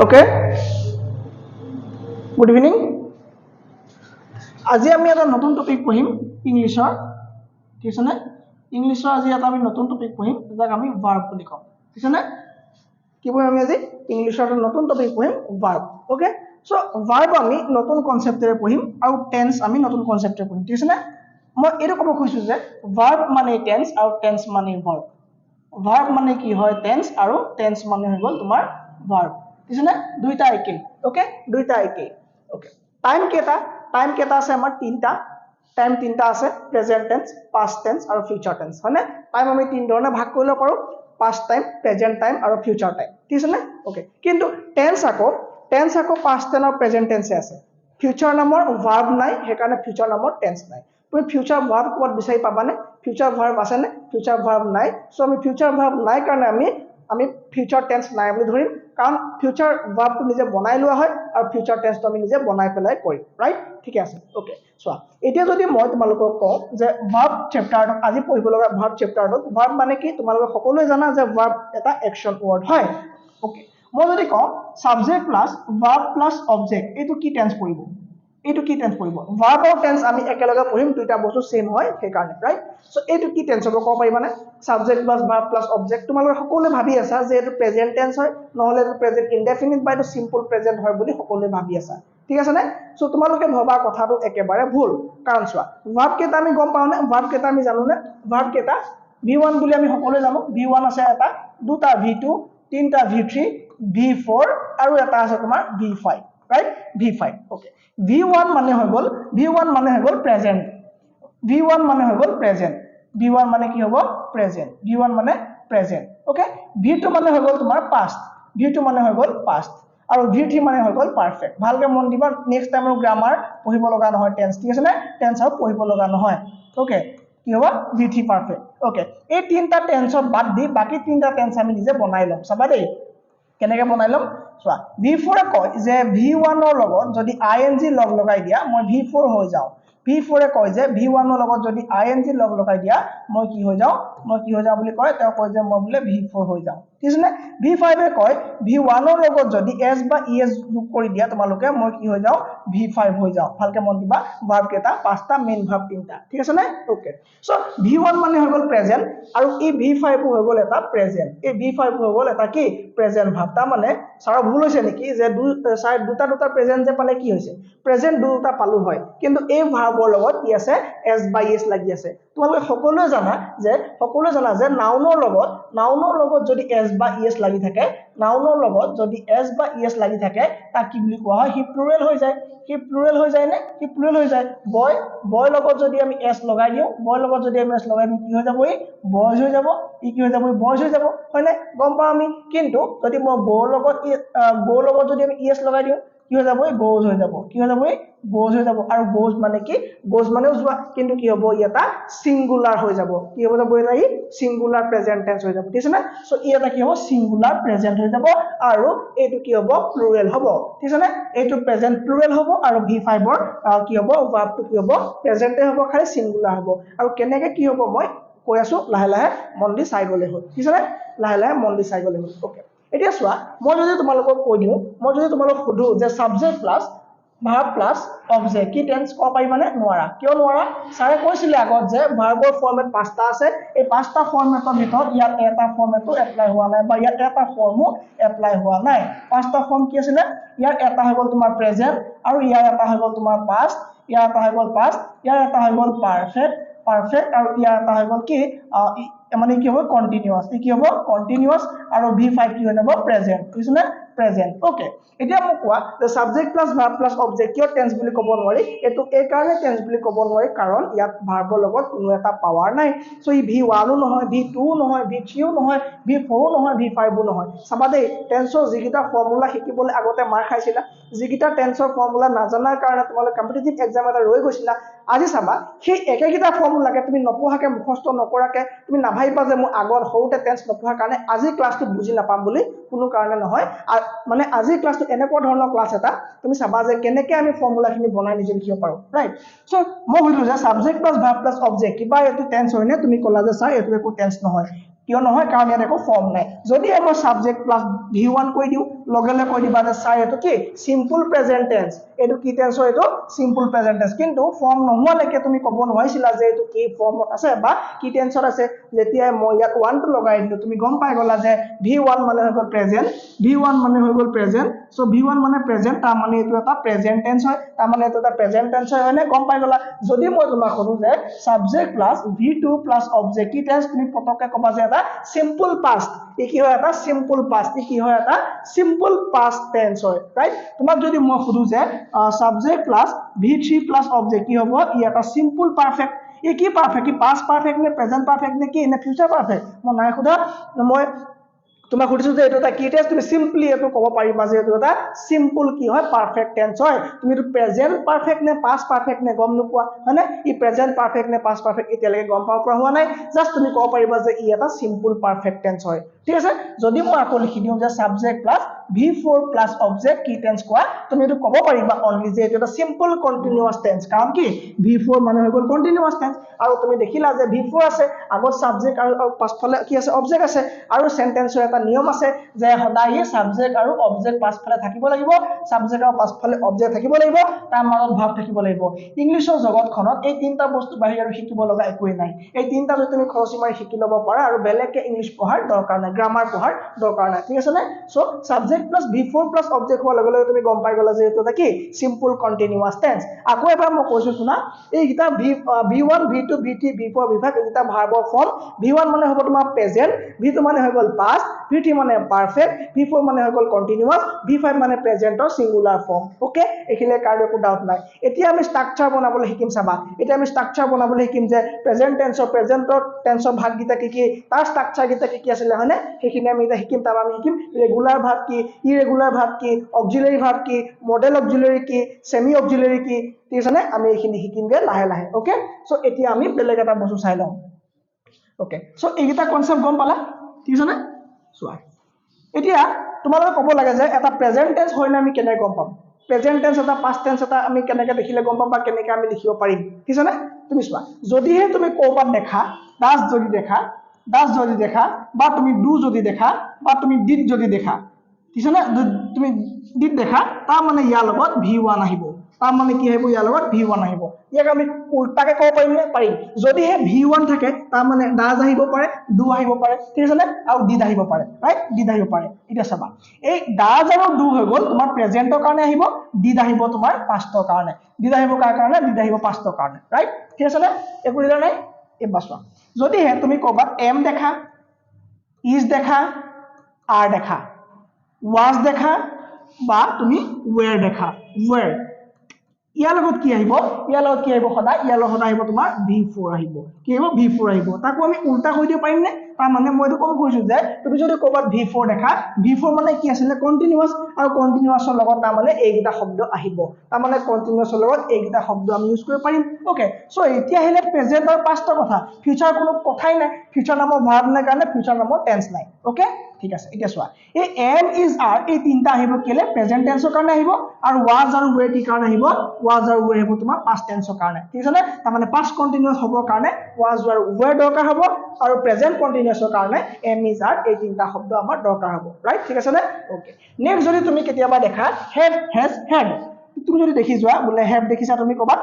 Okay, good evening. আজি আমি এটা নতুন টপিক পঢ়িম ইংলিছৰ ঠিক আছে নে ইংলিছৰ আজি এটা আমি নতুন টপিক পঢ়িম যাক আমি ভাৰ্ব বুলি কম ঠিক আছে নে কি পঢ়িম আমি আজি ইংলিছৰ এটা নতুন টপিক পঢ়িম ভাৰ্ব ওকে সো ভাৰ্ব আমি নতুন কনসেপ্টেৰে পঢ়িম আৰু টেন্স আমি নতুন কনসেপ্টেৰে পঢ়িম ঠিক আছে নে মই এটো ক'ব খুজিছো যে ভাৰ্ব মানে টেন্স আৰু টেন্স মানে ভাৰ্ব ভাৰ্ব মানে কি হয় টেন্স আৰু টেন্স মানে হৈ গ'ল তোমাৰ ভাৰ্ব ঠিক আছে নে দুইটা একেই ওকে দুইটা একেই ওকে টাইম কেটা আছে আমাৰ তিনটা টাইম তিনটা আছে প্ৰেজেন্ট টেন্স পাষ্ট টেন্স আৰু ফিউচাৰ টেন্স হয়নে টাইম আমি তিন ধৰণে ভাগ কৰিব পাৰো পাষ্ট টাইম প্ৰেজেন্ট টাইম আৰু ফিউচাৰ টাইম ঠিক আছে নে ওকে কিন্তু টেন্স আকৌ পাষ্ট টেন্স আৰু প্ৰেজেন্ট টেন্সে আছে ফিউচাৰ নামৰ ভাৰ্ব নাই হেকাৰণে ফিউচাৰ নামৰ টেন্স নাই তুমি ফিউচাৰ ভাৰ্ব ক'ত বিচাৰি পাবানে ফিউচাৰ ভাৰ্ব আছে নে ফিউচাৰ ভাৰ্ব নাই সো আমি ফিউচাৰ ভাৰ্ব নাই কাৰণে আমি ফিউচাৰ টেন্স নাই বুলি ধৰিম কাৰণ ফিউচাৰ ভাৰ্বটো নিজে বনাই লোৱা হয় আৰু ফিউচাৰ টেন্সটো আমি নিজে বনাই পেলাই কৰিম ৰাইট ঠিক আছে ওকে সো এতিয়া যদি মই তোমালোকক কওঁ যে ভাৰ্ব চেপ্টাৰটো আজি পঢ়িব লগা ভাৰ্ব চেপ্টাৰটো ভাৰ্ব মানে কি তোমালোকে সকলোৱে জানা যে ভাৰ্ব এটা একচন ৱৰ্ড হয় ওকে মই যদি কওঁ subject plus verb plus object এইটো কি টেন্স পৰিব এইটো কি টেন্স পৰিব ভাৰ্ব আৰু টেন্স আমি একেলগে পঢ়িম দুইটা বস্তু সেম হয় সেইকাৰণে ৰাইট সো এইটো কি টেন্স হ'ব ক'ব পাৰিবানে subject plus verb plus object তোমালোকে সকলোৱে ভাবি আছা যে এইটো প্ৰেজেন্ট টেন্স হয় নহলে এইটো প্ৰেজেন্ট ইনডেফিনিট বা এইটো সিম্পল প্ৰেজেন্ট হয় বুলি সকলোৱে ভাবি আছা ঠিক আছে নে সো তোমালোকে ভবা কথাটো একেবাৰে ভুল কাৰণ চোৱা ভাৰ্ব কেটা আমি গম পাও নে ভাৰ্ব কেটা আমি জানো নে ভাৰ্ব কেটা v1 বুলি আমি সকলোৱে জানো v1 আছে এটা দুটা v2 তিনটা v3 v4 আৰু এটা আছে তোমাৰ v5 right v5 okay v1 মানে হৈ গ'ল প্ৰেজেন্ট v1 মানে হৈ গ'ল প্ৰেজেন্ট v1 মানে কি হ'ব প্ৰেজেন্ট v1 মানে প্ৰেজেন্ট ওকে v2 মানে হৈ গ'ল তোমাৰ পাষ্ট v2 মানে হৈ গ'ল পাষ্ট আৰু v3 মানে হৈ গ'ল পাৰফেক্ট ভালকে মন দিবা নেক্সট টাইমৰ গ্ৰামাৰ পঢ়িব লগা নহয় টেন্স ঠিক আছে নে টেন্স আৰু পঢ়িব লগা নহয় ওকে কি হ'ব v3 পাৰফেক্ট ওকে এই তিনটা টেন্সত বাদ দি বাকি তিনটা টেন্স আমি নিজে বনাই লম চাবা দেই কেনেকে বনাই লম চোৱা v4 এ কয় যে v1 ৰ লগত যদি ing লগ লগাই দিয়া মই v4 হৈ যাও v4 এ কয় যে v1 ৰ লগত যদি ing লগ লগাই দিয়া মই কি হৈ যাও বুলি কয় তেওঁ কয় যে মই বুলে v4 হৈ যাও ঠিক আছে নে v5 এ কয় v1 ৰ লগত যদি s বা es যোগ কৰি দিয়া তোমালোকে মই কি হৈ যাও v5 হৈ যাও ভালকে মন দিবা ভাৰ্ব কেটা পাঁচটা মেইন ভাৰ্ব তিনটা ঠিক আছে নে ওকে সো v1 মানে হৈ গ'ল প্ৰেজেন্ট আৰু এই v5 হৈ গ'ল এটা প্ৰেজেন্ট এই v5 হৈ গ'ল এটা কি প্ৰেজেন্ট ভাৰ্ব তা মানে সাৰা ভুল হৈছে নেকি যে দুটা প্ৰেজেন্ট যে পালে কি হৈছে প্ৰেজেন্ট দুটা পালো হয় কিন্তু এই ভাৰ্বৰ লগত কি আছে s বা es লাগি আছে তোমালোকে সকলোৱে জানা যে নাউনৰ লগত যদি s বা es লাগি থাকে নাউনৰ লগত যদি s বা es লাগি থাকে তাক কি বুলি কোৱা হয় হি প্লুৰেল হৈ যায় নে হি প্লুৰেল হৈ যায় বয় লগত যদি আমি s লগাই দিও কি হৈ যাব ই বয়জ হৈ যাব ই কি হৈ যাব বয়জ হৈ যাব হয়নে গম পাও আমি কিন্তু যদি মই বৰ লগত যদি আমি es লগাই দিও কি হৈ যাব ই গোজ হৈ যাব আৰু গোজ মানে কি গোজ মানেও যোৱা কিন্তু কি হ'ব ই এটা সিঙ্গুলাৰ হৈ যাব কি হ'ব ই সিঙ্গুলাৰ প্ৰেজেন্ট টেন্স হৈ যাব ঠিক আছে না সো ই এটা কি হ'ব সিঙ্গুলাৰ প্ৰেজেন্ট হৈ যাব আৰু এইটো কি হ'ব প্লুৰেল হ'ব ঠিক আছে না এইটো প্ৰেজেন্ট প্লুৰেল হ'ব আৰু v5 ৰ কি হ'ব ভাৰ্বটো কি হ'ব প্ৰেজেন্টে হ'ব খালি সিঙ্গুলাৰ হ'ব আৰু কেনেকে কি হ'ব মই কৈ আছো লাহে মন দি চাই গলে হ'ল ঠিক আছে না লাহে মন দি চাই গলে হ'ল ওকে এতিয়া চোৱা মই যদি তোমালোকক কৈ দিও মই যদি তোমালোকক সুধো যে subject plus verb plus object কি টেন্স ক পাৰিবানে নোৱাৰা কিয় নোৱাৰা সাৰে কৈছিলে আগত যে ভাৰ্বৰ ফৰ্মেট পাঁচটা আছে এই পাঁচটা ফৰ্মেটৰ ভিতৰত ইয়াত এটা ফৰ্মেটো এপ্লাই হোৱা নাই বা ইয়াত এটা ফৰ্মো এপ্লাই হোৱা নাই পাঁচটা ফৰ্ম কি আছিল ইয়াৰ এটা হৈ গ'ল তোমাৰ প্ৰেজেন্ট আৰু ইয়াৰ এটা হৈ গ'ল তোমাৰ পাষ্ট ইয়াৰ এটা হৈ গ'ল পাষ্ট ইয়াৰ এটা হৈ গ'ল পাৰফেক্ট আৰু ইয়াৰ এটা হৈ গ'ল কি মানে কি হ'ব কন্টিনিউয়াস কি হ'ব কন্টিনিউয়াস আৰু v5 কি হৈ যাব প্ৰেজেন্ট বুজিছনে প্ৰেজেন্ট ওকে এতিয়া মোক কোৱা যে subject plus verb plus object কিয় টেন্স বুলি ক'ব নোৱাৰি এটো এই কাৰণে টেন্স বুলি ক'ব নোৱাৰি কাৰণ ইয়াত ভাৰ্বৰ লগত কোনো এটা পাৱাৰ নাই সো ই v1 ও নহয় v2 ও নহয় v3 ও নহয় v4 ও নহয় v5 ও নহয় চাবা দেই টেন্সৰ যিকিটা ফৰ্মুলা শিকিবলৈ আগতে মাৰ খাইছিলা যিকিটা টেন্সৰ ফৰ্মুলা নাজানাৰ কাৰণে তোমালোকে কম্পিটিটিভ এক্সাম এটা ৰৈ গৈছিলা আজি চাবা সেই একেকিটা ফৰ্মুলাকে তুমি নপঢ়াকে মুখস্থ নকৰাকে তুমি নাভাইবা যে মই আগৰ হওতে টেন্স নপঢ়াৰ কাৰণে আজি ক্লাছটো বুজি নাপাম বুলি কোনো কাৰণে নহয় মানে আজি ক্লাছটো এনেকুৱা ধৰণৰ ক্লাছ এটা তুমি চাবা যে কেনেকে আমি ফৰ্মুলাখিনি বনাই নিজে লিখিব পাৰো ৰাইট সো মই বুজিলো যে subject plus verb plus object কিবা এটো টেন্স হয় নে তুমি কলা যে স্যাৰ এটো একো টেন্স নহয় কিয় নহয় কাৰণ ইয়াত একো ফৰ্ম নাই যদি মই সাবজেক্ট প্লাস v1 কৈ দিও লগেলে কৈ দিবা যে স্যাৰ এটো কি সিম্পল প্ৰেজেন্ট টেন্স এটো কি টেন্স হয় এটো সিম্পল প্ৰেজেন্ট টেন্স কিন্তু ফৰ্ম নোহোৱালৈকে তুমি ক'ব নোৱাৰিছিলা যে এটো কি ফৰ্মত আছে বা কি টেন্সত আছে যেতিয়া মই ইয়াত 1 টো লগাই দিলো তুমি গম পাই গলা যে v1 মানে হৈ গল প্ৰেজেন্ট v1 মানে হৈ গল প্ৰেজেন্ট সো v1 মানে প্ৰেজেন্ট তাৰ মানে এটো এটা প্ৰেজেন্ট টেন্স হয় তাৰ মানে এটো এটা প্ৰেজেন্ট টেন্স হয় মানে গম পাই গলা যদি মই তোমাক কৰো যে subject plus v2 plus object কি টেন্স তুমি পতকে কবা যে এটা সিম্পল পাস্ট ই কি হয় এটা সিম্পল পাস্ট ই কি হয় এটা সিম্পল পাস্ট টেন্স হয় রাইট তোমাক যদি মই খুদু যে subject plus v3 plus object কি হ'ব ই এটা সিম্পল পারফেক্ট ই কি পারফেক্ট কি পাস্ট পারফেক্ট নে প্রেজেন্ট পারফেক্ট নে কি নে ফিউচার পারফেক্ট মই নাই খুদা মই তোমাক খুদিছো যে এটো এটা কি টেন্স তুমি সিম্পলি এটো কব পাৰিবা যে এটো এটা সিম্পল কি হয় পারফেক্ট টেন্স হয় তুমি এটো প্রেজেন্ট পারফেক্ট নে পাস্ট পারফেক্ট নে গম নোপোৱা হয়নে ই প্ৰেজেন্ট পাৰফেক্ট নে পাস্ট পাৰফেক্ট এতিয়ালৈকে গম পাব পৰা হোৱা নাই জাস্ট তুমি কব পাৰিবা যে ই এটা সিম্পল পারফেক্ট টেন্স হয় ঠিক আছে যদি মই আকৌ লিখি দিও যে subject plus v4 plus object কি টেন্স কোৱা তুমি এটো কব পাৰিবা অনলি যে এটো এটা সিম্পল কন্টিনিউয়াস টেন্স কাৰণ কি v4 মানে হৈ গল কন্টিনিউয়াস টেন্স আৰু তুমি দেখিলা যে v4 আছে আগত সাবজেক্ট আৰু পাছফালে কি আছে অবজেক্ট আছে আৰু সেন্টেন্সৰ এটা নিয়ম আছে যে সদায় সাবজেক্ট আৰু অবজেক্ট পাছফালে থাকিব লাগিব সাবজেক্ট আৰু পাছফালে অবজেক্ট থাকিব লাগিব তাৰ মাজত ভাব থাকিব লাগিব ইংলিছৰ জগতখনত এই তিনটা বস্তু বাহিৰ আৰু শিকিব লগা একোই নাই এই তিনটা যদি তুমি খৰচি মাৰি শিকি লব পাৰা আৰু বেলেগকে ইংলিশ পঢ়াৰ দৰকাৰ নাই গ্ৰামাৰ পঢ়াৰ দৰকাৰ নাই ঠিক আছে নে so subject plus v4 plus object হোৱাৰ লগে লগে তুমি গম পাই গলা যে এটো এটা কি সিম্পল কন্টিনিউয়াস টেন্স আকৌ এবাৰ মই কৈছো শুনা এই গিটা v1 v2 v3 v4 বিভাগ এটা ভাৰ্বৰ ফৰ্ম v1 মানে হ'ব তোমাৰ প্ৰেজেন্ট v2 মানে হৈ গল পাস্ট v3 মানে পাৰফেক্ট v4 মানে হৈ গল কন্টিনিউয়াস v5 মানে প্ৰেজেন্টৰ সিঙ্গুলাৰ ফৰ্ম ওকে এখিলে কাৰো একো ডাউট নাই এতিয়া আমি স্ট্ৰাকচাৰ বনাবলৈ শিকিম চাবা এতিয়া আমি স্ট্ৰাকচাৰ বনাবলৈ শিকিম যে প্ৰেজেন্ট টেন্সৰ ভাগ গিটা কি তাৰ স্ট্ৰাকচাৰ গিটা কি আছিল হয়নে সেইখিনি আমি এটা শিকিম তাৰ আমি শিকিম ৰেগুলাৰ ভাগ কি ইৰেগুলাৰ ভাগ কি অক্সিলাৰি ভাগ কি মডেল অক্সিলাৰি কি সেমি অক্সিলাৰি কি ঠিক আছে নে আমি এইখিনি শিকিমগে লাহে লাহে ওকে সো এতিয়া আমি বেলেগ এটা বস্তু চাই লওঁ ওকে সো এইটা কনসেপ্ট গম পালা ঠিক আছে নে সোৱা এতিয়া তোমালোকে ক'ব লাগে যে এটা প্ৰেজেন্ট টেন্স হয় না আমি কেনে গম পাম প্ৰেজেন্ট টেন্স এটা পাস্ট টেন্স এটা আমি কেনেকৈ দেখিলে গম পাম বা কেনেকৈ আমি লিখিব পাৰিম ঠিক আছে নে তুমি চোৱা যদিহে তুমি ক'ৰবাত দেখা ডাস যদি দেখা বা তুমি ডু যদি দেখা বা তুমি ডিড যদি দেখা ঠিক আছে নে তুমি ডিড দেখা তাৰ মানে ইয়াৰ লগত v1 আহিব তাৰ মানে কি আহিব ইয়াৰ লগত v1 আহিব ইয়াক আমি উল্টাকে ক'ব পাৰিম নে পাৰিম যদিহে v1 থাকে তাৰ মানে ডাজ আহিব পাৰে ডু আহিব পাৰে ঠিক আছে নে আৰু ডিড আহিব পাৰে ৰাইট ডিড আহিব পাৰে এটা চাবা এই ডাজ আৰু ডু হৈ গল তোমাৰ প্ৰেজেন্টৰ কাৰণে আহিব ডিড আহিব তোমাৰ পাস্টৰ কাৰণে ডিড আহিব কাৰ কাৰণে ডিড আহিব পাস্টৰ কাৰণে ৰাইট ঠিক আছে নে একো দিলা নাই এই বাছৱা যদিহে তুমি ক'বাত এম দেখা ইজ দেখা আৰ দেখা was দেখা বা তুমি were দেখা were ইয়াৰ লগত কি আহিব সদায় ইয়াৰ লগত সদায় আহিব তোমাৰ v4 আহিব কি আহিব v4 আহিব তাকো আমি উল্টা কৈ দিব পাৰিম নে তাৰ মানে মই তো কম কৈছো যে তুমি যদি ক'বাত v4 দেখা v4 মানে কি আছিল কন্টিনিউয়াস আৰু কন্টিনিউয়াসৰ লগত তাৰ মানে এইগিটা শব্দ আহিব তাৰ মানে কন্টিনিউয়াসৰ লগত এইগিটা শব্দ আমি ইউজ কৰিব পাৰিম ওকে সো এতিয়া আহিলে প্ৰেজেন্ট আৰু পাস্টৰ কথা ফিউচাৰ কোনো কথাই নাই ফিউচাৰ নামৰ ভাৰ্ব নাই কাৰণে ফিউচাৰ নামৰ টেন্স নাই ওকে ঠিক আছে এতিয়া চোৱা এই এম ইজ আৰ এই তিনটা আহিব কেলে প্ৰেজেন্ট টেন্সৰ কাৰণে আহিব আৰু was আৰু were কি কাৰণে আহিব was আৰু were আহিব তোমাৰ past টেন্সৰ কাৰণে ঠিক আছে নে তাৰ মানে past continuous হ'বৰ কাৰণে was আৰু were দৰকাৰ হ'ব আৰু প্ৰেজেন্ট কন্টিনিউয়াছৰ কাৰণে am is are এই তিনটা শব্দ আমাৰ দৰকাৰ হ'ব ৰাইট ঠিক আছে নে ওকে নেক্সট যদি তুমি কেতিয়াবা দেখা have has had তুমি যদি দেখি যোৱা বোলে have দেখিছা তুমি ক'বাত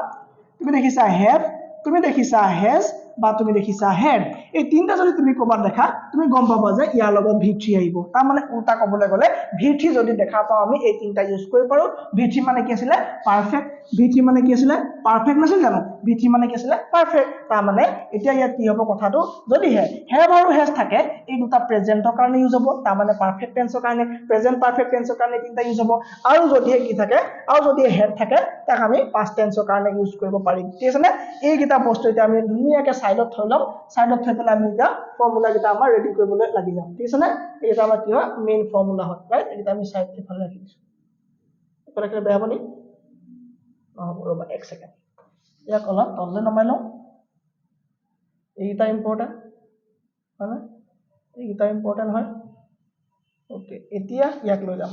তুমি দেখিছা have তুমি দেখিছা has বা তুমি দেখিছা had এই তিনটা যদি তুমি ক'বাত দেখা তুমি গম পাবা যে ইয়াৰ লগত v3 আহিব তাৰ মানে উল্টা ক'বলৈ গলে v3 যদি দেখা পাও আমি এই তিনটা ইউজ কৰিব পাৰো v3 মানে কি আছিল পাৰফেক্ট v3 মানে কি আছিল পাৰফেক্ট নাছিল জানো v3 মানে কি আছিল পাৰফেক্ট তাৰ মানে এতিয়া ইয়াত কি হ'ব কথাটো যদি have আৰু has থাকে এই দুটা প্ৰেজেন্টৰ কাৰণে ইউজ হ'ব তাৰ মানে পাৰফেক্ট টেন্সৰ কাৰণে প্ৰেজেন্ট পাৰফেক্ট টেন্সৰ কাৰণে তিনটা ইউজ হ'ব আৰু যদি কি থাকে আৰু যদি had থাকে তাক আমি পাস্ট টেন্সৰ কাৰণে ইউজ কৰিব পাৰিম ঠিক আছে নে এই গিটা বস্তু এতিয়া আমি ধুনীয়াকৈ সাইডত থৈ লম সাইডত থৈ পেলাই আমি এটা ফৰ্মুলা গিটা আমাৰ ৰেডি কৰিবলৈ লাগি যাম ঠিক আছে নে এটা আমাৰ কি হয় মেইন ফৰ্মুলা হয় ৰাইট এটা আমি সাইড ইফালে ৰাখি দিছো একেবাৰে বেয়া বনি ৰবা এক সেকেন্ড ইয়াক অলপ তললৈ নমাই লওঁ এইটা ইম্পৰ্টেন্ট হয় না এইটা ইম্পৰ্টেন্ট হয় ওকে এতিয়া ইয়াক লৈ যাম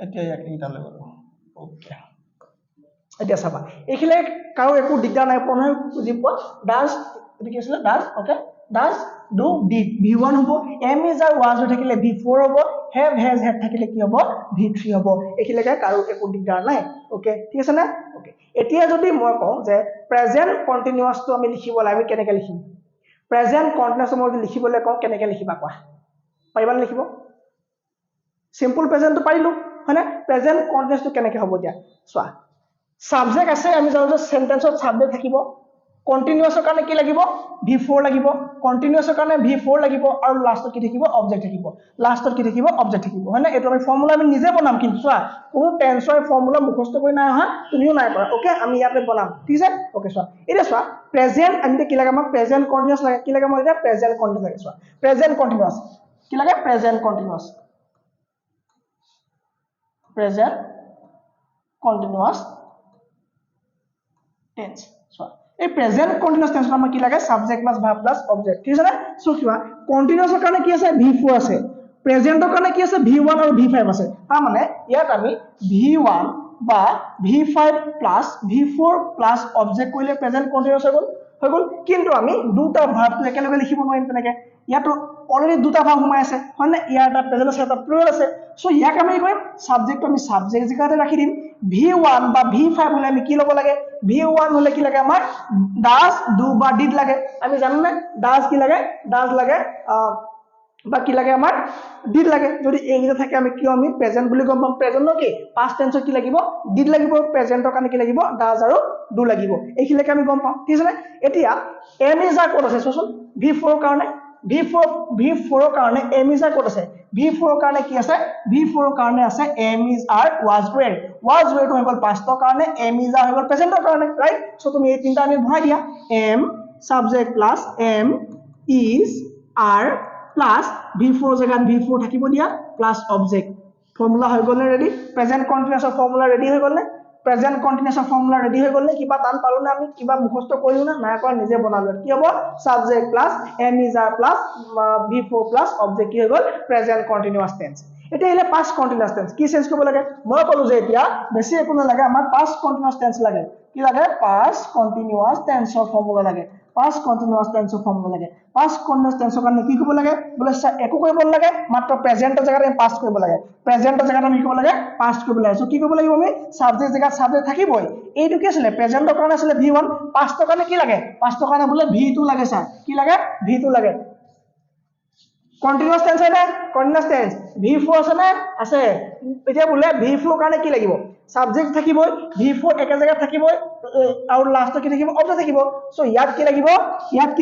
এতিয়া ইয়াক এইটা লৈ গ'লো ওকে এতিয়া চাবা এইখিলে কাৰো একো দিগদাৰ নাই পঢ়াই বুজি পোৱা ডাজ এটো কি আছিল does okay does do did v1 হ'ব এম ইজ আর ওয়াজ হৈ থাকিলে v4 হ'ব হ্যাভ হ্যাজ হ্যাড থাকিলে কি হ'ব v3 হ'ব এইখিলেকে কাৰো একো দিগদাৰ নাই ওকে ঠিক আছে না ওকে এতিয়া যদি মই কওঁ যে প্ৰেজেন্ট কন্টিনিউয়াস তো আমি লিখিবলৈ আমি কেনেকৈ লিখিম প্ৰেজেন্ট কন্টিনিউয়াস মই যদি লিখিবলৈ কওঁ কেনেকৈ লিখিবা কোৱা পাৰিবা লিখিব সিম্পল প্ৰেজেন্ট তো পাৰিলো হয়নে প্ৰেজেন্ট কন্টিনিউয়াস তো কেনেকৈ হ'ব দিয়া চোৱা সাবজেক্ট আছে আমি জানো যে সেন্টেন্সত সাবজেক্ট থাকিব কন্টিনিউয়াসৰ কাৰণে কি লাগিব v4 লাগিব কন্টিনিউয়াসৰ কাৰণে v4 লাগিব আৰু লাষ্টত কি থাকিব অবজেক্ট থাকিব লাষ্টত কি থাকিব অবজেক্ট থাকিব হয়নে এটো আমি ফৰ্মুলা আমি নিজে বনাম কিন্তু চোৱা কোনো টেন্সৰ ফৰ্মুলা মুখস্থ কৰি নাই অহা তুমিও নাই কৰা ওকে আমি ইয়াতে বনাম ঠিক আছে ওকে চোৱা এটা চোৱা প্ৰেজেন্ট আমি কি লাগে আমাক প্ৰেজেন্ট কন্টিনিউয়াস লাগে কি লাগে আমাক এটা প্ৰেজেন্ট কন্টিনিউয়াস লাগে চোৱা প্ৰেজেন্ট কন্টিনিউয়াস কি লাগে present continuous present continuous tense চোৱা এই প্ৰেজেন্ট কন্টিনিউয়াস টেন্সত আমাক কি লাগে subject plus verb plus object ঠিক আছে না সো কিবা কন্টিনিউয়াসৰ কাৰণে কি আছে v4 আছে প্ৰেজেন্টৰ কাৰণে কি আছে v1 আৰু v5 আছে তাৰ মানে ইয়াত আমি v1 বা v5 plus v4 plus object কৰিলে প্ৰেজেন্ট কন্টিনিউয়াস হৈ গল কিন্তু আমি দুটা ভাৰ্বটো একেলগে লিখিব নোৱাৰিম তেনেকে ইয়াতো অলৰেডি দুটা ভাৰ্ব সোমাই আছে হয়নে ইয়াৰ এটা প্ৰেজেন্ট আছে এটা প্লুৰাল আছে সো ইয়াক আমি কৰিম সাবজেক্ট আমি সাবজেক্ট জেগাতে ৰাখি দিম v1 বা v5 হলে আমি কি লব লাগে v1 হলে কি লাগে আমাৰ ডাজ ডু বা ডিড লাগে আমি জানো না ডাজ কি লাগে ডাজ লাগে বা কি লাগে আমাৰ ডিড লাগে যদি এইটা থাকে আমি কিয় আমি প্ৰেজেন্ট বুলি গম পাম প্ৰেজেন্ট কি পাস্ট টেন্সত কি লাগিব ডিড লাগিব প্ৰেজেন্টৰ কাৰণে কি লাগিব ডাজ আৰু ডু লাগিব এইখিলেকে আমি গম পাম ঠিক আছে এতিয়া এম ইজ আৰ ক'ত আছে চোন v4 কাৰণে v4 কাৰণে এম ইজ আৰ ক'ত আছে v4 কাৰণে কি আছে v4 কাৰণে আছে am is are was were to হৈ গল পাস্টৰ কাৰণে এম ইজ আৰ হৈ গল প্ৰেজেন্টৰ কাৰণে ৰাইট সো তুমি এই তিনটা আমি ভৰাই দিয়া am subject plus am is are plus v4 জায়গাত v4 থাকিব দিয়া প্লাস অবজেক্ট ফৰ্মুলা হৈ গল ৰেডি প্ৰেজেন্ট কন্টিনিউয়াসৰ ফৰ্মুলা ৰেডি হৈ গল নে প্ৰেজেন্ট কন্টিনিউয়াসৰ ফৰ্মুলা ৰেডি হৈ গল নে কিবা টান পালো না আমি কিবা মুখস্থ কৰিও না নাই কৰা নিজে বনালো কি হ'ব subject plus am is are plus v4 plus object কি হৈ গল প্ৰেজেন্ট কন্টিনিউয়াস টেন্স এটা হলে পাস্ট কন্টিনিউয়াস টেন্স কি চেঞ্জ কৰিব লাগে মই কলো যে এতিয়া বেছি একো নালাগে আমাৰ পাস্ট কন্টিনিউয়াস টেন্স লাগে কি লাগে পাস্ট কন্টিনিউয়াস টেন্সৰ ফৰ্মুলা লাগে পাস্ট কন্টিনিউয়াস টেন্সৰ ফৰ্মুলা লাগে পাস্ট কন্টিনিউয়াস টেন্সৰ কাৰণে কি কৰিব লাগে বলে একো কৰিব নালাগে মাত্ৰ প্ৰেজেন্টৰ জায়গাত আমি পাস্ট কৰিব লাগে প্ৰেজেন্টৰ জায়গাত আমি কি কৰিব লাগে পাস্ট কৰিব লাগে সো কি কৰিব লাগিব আমি সাবজেক্ট জায়গাত সাবজেক্ট থাকিবই এইটো কি আছিল প্ৰেজেন্টৰ কাৰণে আছিল v1 পাস্টৰ কাৰণে কি লাগে পাস্টৰ কাৰণে বলে v2 লাগে স্যার কি লাগে v2 লাগে কন্টিনিউয়াস টেন্স আছে কন্টিনিউয়াস টেন্স v4 আছে না আছে এতিয়া বলে v4 কাৰণে কি লাগিব সাবজেক্ট থাকিবই v4 একা জায়গাত থাকিবই আৰু লাষ্টত কি থাকিব অবজেক্ট থাকিব সো ইয়াত কি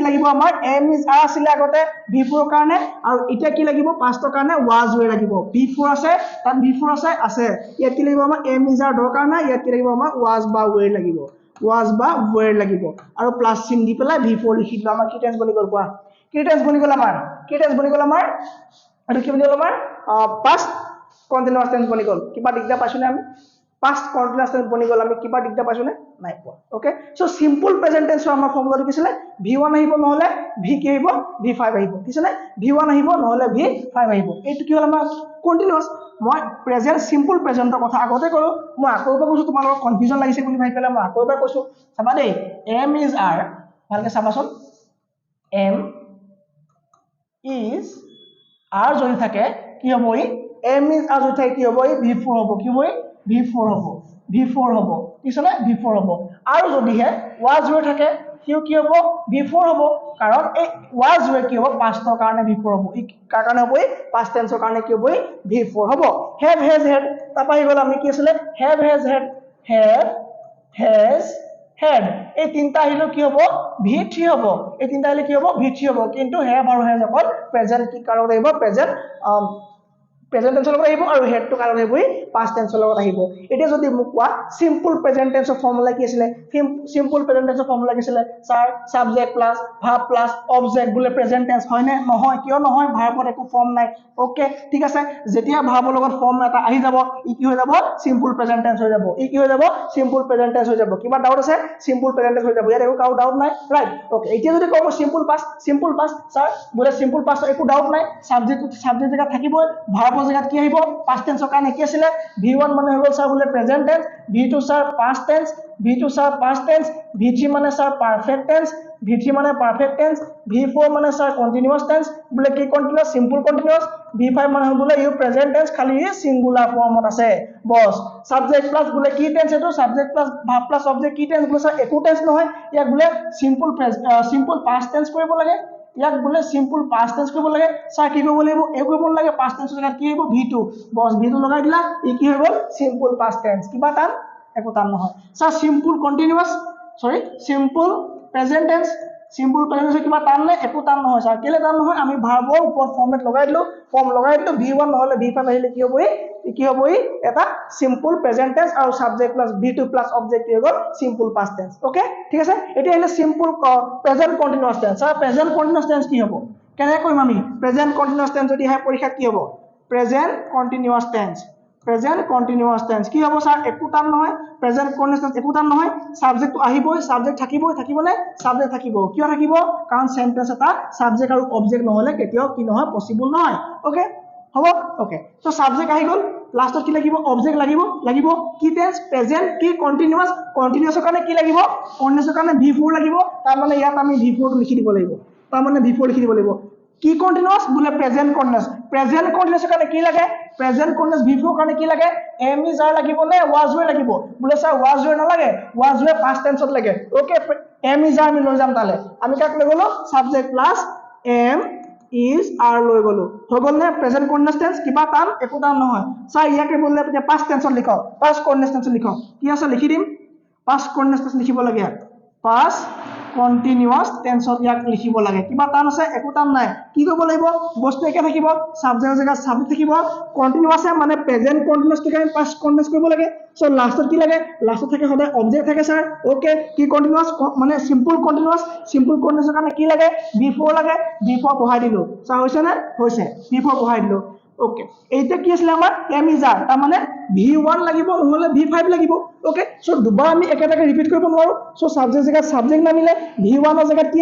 লাগিব আমাৰ m is r আছিল আগতে v4 কাৰণে আৰু এতিয়া কি লাগিব পাস্টৰ কাৰণে was were লাগিব v4 আছে তাত v4 আছে ইয়াত কি লাগিব আমাৰ m is r দৰকাৰ নাই ইয়াত কি লাগিব আমাৰ was বা were লাগিব আৰু প্লাস চিন দি পেলাই v4 লিখি দিলো আমাৰ কি টেন্স বনি গল কোৱা কি টেন্স বনি গল আমাৰ আৰু কি বনি গল আমাৰ পাস্ট কন্টিনিউয়াস টেন্স বনি গল কিবা দিগদাৰ পাইছনে আমি পাস্ট কন্টিনিউয়াস টেন্স বনি গল আমি কিবা দিগদাৰ পাইছনে নাই পোৱা ওকে সো সিম্পল প্ৰেজেন্ট টেন্সৰ আমাৰ ফৰ্মুলাটো কি আছিল v1 আহিব নহলে v কি আহিব v5 আহিব ঠিক আছে v1 আহিব নহলে v5 আহিব এইটো কি হল আমাৰ কন্টিনিউয়াস মই প্ৰেজেন্ট সিম্পল প্ৰেজেন্টৰ কথা আগতে কৰো মই আকৌ এবাৰ কৈছো তোমালোকৰ কনফিউজন লাগিছে বুলি ভাবি পেলাই মই আকৌ এবাৰ কৈছো চাবা দেই m is r ভালকে চাবাচোন m is r যদি থাকে কি হ'ব ই m is r যদি থাকে কি হ'ব ই v4 হ'ব কি হ'ব ই v4 হ'ব ঠিক আছে v4 হ'ব আৰু যদিহে was were থাকে কি হ'ব v4 হ'ব কাৰণ এই was were কি হ'ব পাস্টৰ কাৰণে v4 হ'ব ই কাৰ কাৰণে হ'ব ই পাস্ট টেন্সৰ কাৰণে কি হ'ব ই v4 হ'ব have has had তাপা গল আমি কি আছিল have has had এই তিনটা আহিলো কি হ'ব v3 হ'ব এই তিনটা আহিলে কি হ'ব v3 হ'ব কিন্তু have আৰু has অকল প্ৰেজেন্ট কি কাৰণ আহিব প্ৰেজেন্ট প্ৰেজেন্ট টেন্সৰ লগত আহিব আৰু হেড টু কাৰণ আহিব পাস্ট টেন্সৰ লগত আহিব এতিয়া যদি মোক কোৱা সিম্পল প্ৰেজেন্ট টেন্সৰ ফৰ্মুলা কি আছিল সিম্পল প্ৰেজেন্ট টেন্সৰ ফৰ্মুলা কি আছিল sir subject plus verb plus object বুলে প্ৰেজেন্ট টেন্স হয় নে নহয় কিয় নহয় ভাৰ্বত একো ফৰ্ম নাই ওকে ঠিক আছে যেতিয়া ভাৰ্বৰ লগত ফৰ্ম এটা আহি যাব ই কি হৈ যাব সিম্পল প্ৰেজেন্ট টেন্স হৈ যাব কিবা ডাউট আছে সিম্পল প্ৰেজেন্ট টেন্স হৈ যাব ইয়াত একো ডাউট নাই ৰাইট ওকে এতিয়া যদি কম সিম্পল পাস্ট স্যাৰ বুলে সিম্পল পাস্ট একো ডাউট নাই সাবজেক্ট জায়গা থাকিবই ভাৰ্ব V1 জেগাত কি আহিব past tense কাৰণে কি আছিল V1 মানে হৈ গল স্যাৰ বোলে present tense V2 sir past tense V2 sir past tense V3 মানে স্যাৰ perfect tense V3 মানে perfect tense V4 মানে স্যাৰ continuous tense বোলে কি continuous simple continuous V5 মানে বোলে ইউ present tense খালি singular ফর্মত আছে বস subject plus বোলে কি tense এটো subject plus verb plus object কি tense বোলে স্যার একো tense নহয় ইয়াক বোলে simple past tense কৰিব লাগে ইয়াক বোলে simple past tense কৰিব লাগে স্যাৰ কি কৰিব লাগিব এই কৰিব লাগে past tense জেগাত কি আহিব V2 বস V2 লগাই দিলা ই কি হৈ গল simple past tense কিবা টান একো টান নহয় sir simple continuous simple present tense simple present tense কিবা টান নে একো টান নহয় স্যার কেলে টান নহয় আমি ভাৰ্বৰ ওপৰত ফৰ্মেট লগাই দিলো ফৰ্ম লগাই দিলো V1 নহলে V5 আহিলে কি হবই এটা simple present tense আৰু subject plus V2 plus object হৈ গল simple past tense ওকে ঠিক আছে এতিয়া আহিলে simple present continuous tense sir present continuous tense কি হ'ব কেনে কৰিম আমি present continuous tense যদি হয় পৰীক্ষাত কি হ'ব present continuous tense কি হ'ব স্যার একো টান নহয় present continuous tense একো টান নহয় সাবজেক্ট আহিবই সাবজেক্ট থাকিব নে সাবজেক্ট থাকিব কিয় থাকিব কাৰণ সেন্টেন্স এটা সাবজেক্ট আৰু অবজেক্ট নহলে কেতিয়াও কি নহয় পসিবল নহয় ওকে হ'ব ওকে সো সাবজেক্ট আহি গল লাষ্টত কি লাগিব অবজেক্ট লাগিব কি টেন্স প্ৰেজেন্ট কি কন্টিনিউয়াছৰ কাৰণে কি লাগিব কন্টিনিউয়াছৰ কাৰণে V4 লাগিব তাৰ মানে ইয়াত আমি V4 টো লিখি দিব লাগিব তাৰ মানে V4 লিখি দিব লাগিব কি কন্টিনিউয়াছ বোলে প্ৰেজেন্ট কন্টিনিউয়াছৰ কাৰণে কি লাগে প্ৰেজেন্ট কন্টিনিউয়াছ V4 কাৰণে কি লাগে am is are লাগিব নে was were লাগিব বোলে স্যার was were নালাগে was were past tense লাগে ওকে am is are আমি লৈ যাম তালে আমি কাক লৈ গলো subject plus am is are লৈ গলো হৈ গল নে প্ৰেজেন্ট কন্টিনিউয়াছ টেন্স কিবা টান একো টান নহয় স্যার ইয়াকে বললে এতিয়া পাস্ট টেন্সত লিখক পাস্ট কন্টিনিউয়াছ টেন্স লিখক কি আছে লিখি দিম পাস্ট কন্টিনিউয়াছ টেন্স লিখিব লাগে পাস্ট কন্টিনিউয়াছ টেন্সত ইয়াক লিখিব লাগে কিবা টান আছে একো টান নাই কি কৰিব লাগিব বস্তু একে থাকিব সাবজেক্টৰ জায়গা সাবজেক্ট থাকিব কন্টিনিউয়াছ মানে প্ৰেজেন্ট কন্টিনিউয়াছ কে আমি পাস্ট কন্টিনিউয়াছ কৰিব লাগে সো লাষ্টত কি লাগে লাষ্টত থাকে সদায় অবজেক্ট থাকে স্যার ওকে কি কন্টিনিউয়াছ মানে সিম্পল কন্টিনিউয়াছৰ কাৰণে কি লাগে V4 লাগে V4 বহাই দিলো স্যার হৈছে না হৈছে V4 বহাই দিলো ওকে এইটা কি আছিল আমাৰ am is are তাৰ মানে V1 লাগিব নহলে V5 লাগিব ওকে সো দুবাৰ আমি একেটাকে ৰিপিট কৰিব নোৱাৰো সো সাবজেক্ট জায়গা সাবজেক্ট নামিলে V1 ৰ জায়গাত কি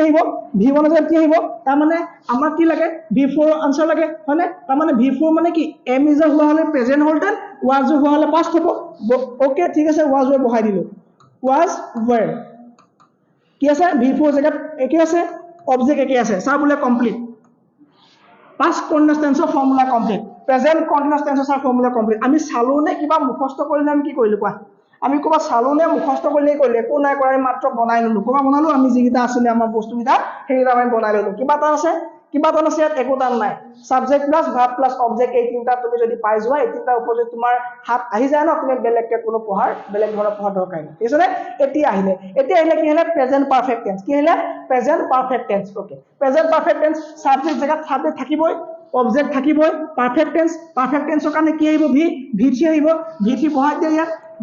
আহিব তাৰ মানে আমাৰ কি লাগে V4 আনসাৰ লাগে হয়নে তাৰ মানে V4 মানে কি am is are হোৱা হলে প্ৰেজেন্ট হল টেন was হোৱা হলে পাস্ট হ'ব ওকে ঠিক আছে was were বহাই দিলো was were কি আছে V4 জায়গাত একে আছে অবজেক্ট একে আছে স্যার বলে complete past continuous tense formula complete present continuous tense formula complete আমি চালু নে কিবা মুখস্থ কৰিলে আমি কি কৰিলো কোৱা আমি কোবা চালু নে মুখস্থ কৰিলে কৰিলে একো নাই কৰা মাত্ৰ বনাই ললো কোবা বনালো আমি যিকিটা আছিল আমাৰ বস্তুকিটা সেইকিটা আমি বনাই ললো কিবা টান আছে ইয়াত একো টান নাই subject plus verb plus object এই তিনটা তুমি যদি পাই যোৱা এই তিনটা ওপৰত তোমাৰ হাত আহি যায় না তুমি বেলেগকে কোনো বেলেগ ধৰণৰ পঢ়াৰ দৰকাৰ নাই ঠিক আছে এতিয়া আহিলে কি হলে প্ৰেজেন্ট পাৰফেক্ট টেন্স কি হলে present perfect tense okay present perfect tense subject জায়গা সাবজেক্ট থাকিবই অবজেক্ট থাকিবই পাৰফেক্ট টেন্সৰ কাৰণে কি আহিব V3 আহিব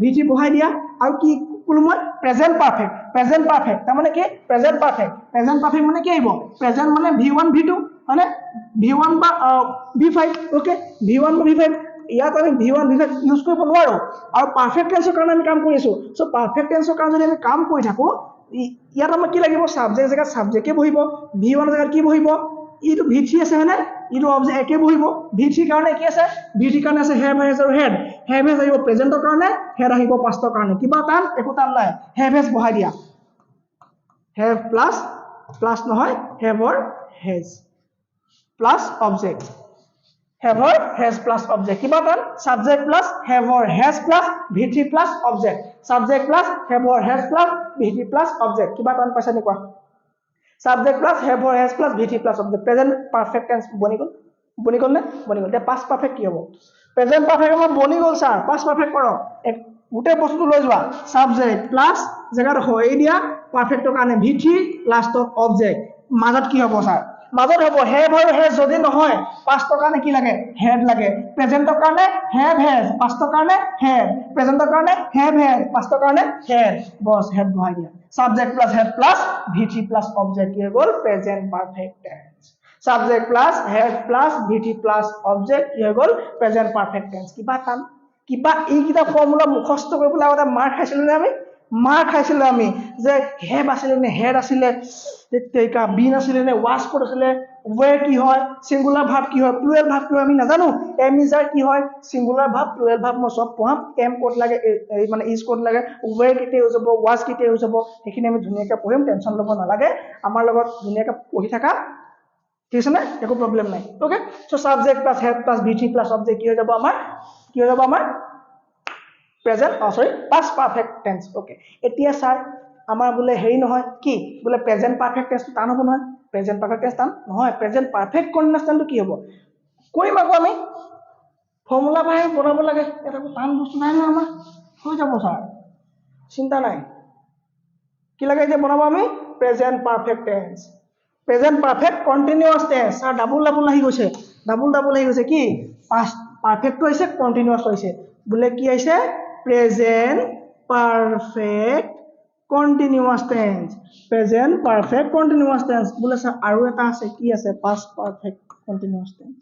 V3 বহাই দিয়া আৰু কি কলো মই প্ৰেজেন্ট পাৰফেক্ট তাৰ মানে কি প্ৰেজেন্ট পাৰফেক্ট মানে কি আহিব প্ৰেজেন্ট মানে V1 V2 মানে V1 বা V5 ওকে V1 বা V5 ইয়াত আমি V1 V5 ইউজ কৰিব নোৱাৰো আৰু পাৰফেক্ট টেন্সৰ কাৰণে আমি কাম কৰি আছো সো পাৰফেক্ট টেন্সৰ কাৰণে যদি আমি কাম কৰি থাকো ইয়াত আমাক কি লাগিব সাবজেক্ট জায়গা সাবজেক্টে বহিব V1 জায়গাত কি বহিব ইটো V3 আছে হয়নে ইটো অবজেক্ট একে বহিব V3 কাৰণে কি আছে V3 কাৰণে আছে have has আৰু had have has আহিব প্ৰেজেন্টৰ কাৰণে had আহিব পাষ্টৰ কাৰণে কিবা টান একো টান নাই have has বহাই দিয়া have plus নহয় have or has plus object have or has plus object কিবা টান subject plus have or has plus V3 plus object subject plus have or has plus V3 plus object কিবা টান পাইছা নি কোৱা subject plus have or has plus V3 plus object present perfect tense বনি গল নে বনি গল তে past perfect কি হ'ব present perfect আমাৰ বনি গল স্যাৰ past perfect কৰক গোটে বস্তু লৈ যোৱা subject plus জায়গাত হৈ দিয়া perfectৰ কাৰণে V3 লাষ্টত object মাজত কি হ'ব স্যাৰ মাজত হ'ব have আৰু has যদি নহয় pastৰ কাৰণে কি লাগে had লাগে প্ৰেজেন্টৰ কাৰণে have has pastৰ কাৰণে had প্ৰেজেন্টৰ কাৰণে have has pastৰ কাৰণে had বস had বহাই দিয়া subject plus had plus V3 plus object কি হ'ল present perfect tense subject plus had plus V3 plus object কি হ'ল present perfect tense কিবা টান কিবা এইকিটা ফৰ্মুলা মুখস্থ কৰিবলৈ আগতে মাৰ খাইছিলো নে আমি মাৰ খাইছিলোঁ আমি যে হেভ আছিলে নে হেড আছিলে তেৰিকা বিন আছিলে নে ৱাছ ক'ত আছিলে ৱেৰ কি হয় ছিংগুলাৰ ভাৰ্ব কি হয় প্লুৰেল ভাৰ্ব কি হয় আমি নাজানো এম ইজ আৰ কি হয় ছিংগুলাৰ ভাৰ্ব প্লুৰেল ভাৰ্ব মই চব পঢ়াম এম ক'ত লাগে মানে ইজ ক'ত লাগে ৱেৰ কেতিয়া ইউজ হ'ব ৱাছ কেতিয়া ইউজ হ'ব সেইখিনি আমি ধুনীয়াকৈ পঢ়িম টেনশ্যন ল'ব নালাগে আমাৰ লগত ধুনীয়াকৈ পঢ়ি থাকা ঠিক আছে নে একো প্ৰব্লেম নাই okay so' subject plus had plus V three plus object কি হৈ যাব আমাৰ present past perfect tense okay এতিয়া ছাৰ আমাৰ বোলে হেৰি নহয় কি বোলে প্ৰেজেণ্ট পাৰফেক্ট টেন্সটো টান হ'ব নহয় প্ৰেজেণ্ট পাৰফেক্ট টেন্স টান নহয় প্ৰেজেণ্ট পাৰফেক্ট কণ্টিনিউৱাছ টেন্সটো কি হ'ব কৰিম আকৌ আমি ফৰ্মুলা পাই বনাব লাগে এটা টান বস্তু নাই নহয় আমাৰ হৈ যাব ছাৰ চিন্তা নাই কি লাগে এতিয়া বনাব আমি present perfect tense present perfect continuous tense sir double আহি গৈছে কি পাষ্ট পাৰফেক্টটো আহিছে কণ্টিনিউৱাছ হৈছে বোলে কি আহিছে present perfect continuous tense present perfect continuous tense বোলে ছাৰ আৰু এটা আছে কি আছে past perfect continuous tense